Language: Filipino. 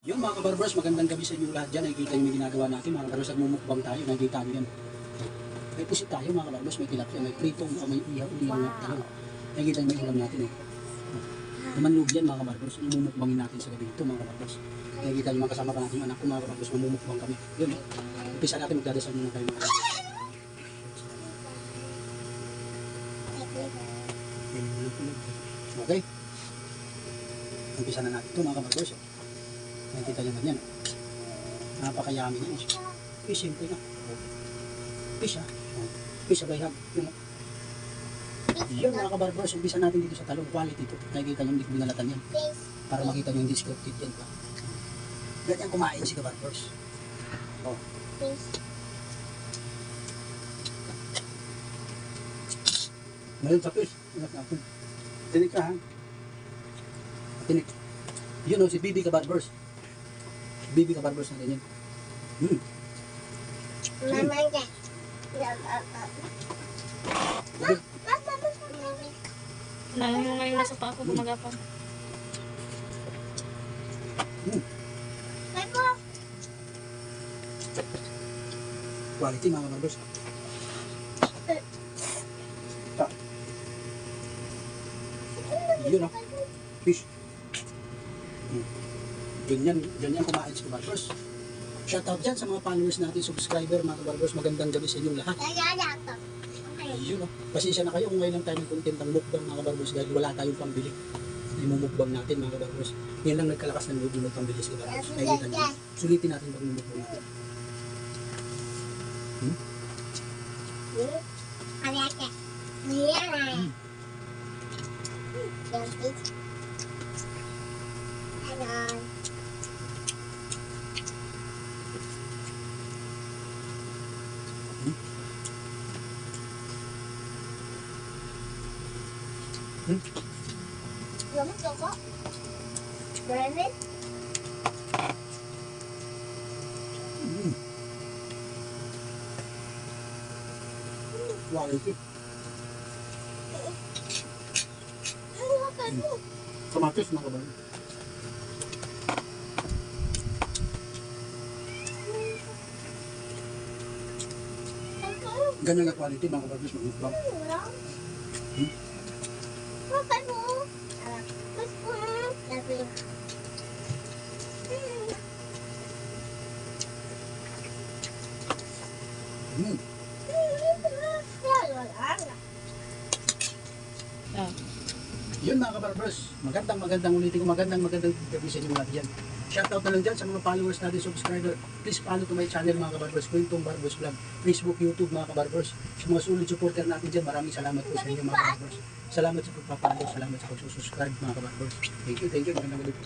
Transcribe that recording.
Yung mga kabarbers, magandang gabi sa inyo lahat dyan. Nakikita nyo may ginagawa natin. Mga kabarbers, nagmumukbang tayo. Nakikita nyo yan. May pusit tayo mga kabarbers, may tilapia, may pritong, may ihaw na talong. Nakikita nyo may ulam natin. Namanlog yan mga kabarbers. Mumukbangin natin sa gabi ito mga kabarbers. Nakikita nyo mga kasama pa natin yung anak ko mga kabarbers. Mamumukbang kami. Yun. Umpisa natin, magdadasal muna tayo mga kabarbers. Okay. Umpisa na natin ito mga kabarbers. Nakikita nyo naman yan. Napakayami yan. Fish, simple na. Fish ha. Fish sa bayhag. Yun mga kabarbers. Umpisa natin dito sa talong. Quality ito. Nakikita nyo hindi ko binalatan yan. Para makita nyo yung discounted yan pa. Ganyan kumain si kabarbers. Oh. Ngayon sa fish. Ingat natin. Tinik ka ha. Tinik. Yun o si Bibi kabarbers. Bibi kabarbers na ganyan. Mamanya. Lalo mo ngayon nasa pa ako gumagapang. Quality mga kabarbers. Yun o. Fish. Ganyan kumain si kabarbers. Shoutout dyan sa mga followers natin, subscriber, mga kabarbers. Magandang gabi sa inyong lahat. Yun o. Pasensya na kayo kung ngayon lang tayo ng content ng mukbang mga kabarbers dahil wala tayong pambili. Imumukbang natin mga kabarbers. Yan lang nagkalakas ng loob ng pambili sa kabarbers. Nakikita nyo. Sulitin natin pag mumukbang natin. Lamig ako. Lamig? Quality. Ano? Kamatis mga kabarbers. Ganyan na quality mga kabarbers magmukbang. Yun mga kabarbers, magandang ulitin ko, magandang gabi sa inyo lahat yan. Shoutout na lang dyan sa mga followers natin, subscriber. Please follow to my channel mga kabarbers, Kwentong Barbers Vlog, Facebook, YouTube mga kabarbers. Sa mga solid supporter natin dyan, maraming salamat po sa inyo mga kabarbers. Salamat sa pagpapalo, salamat sa pagsusubscribe mga kabarbers. Thank you, magandang gabi po.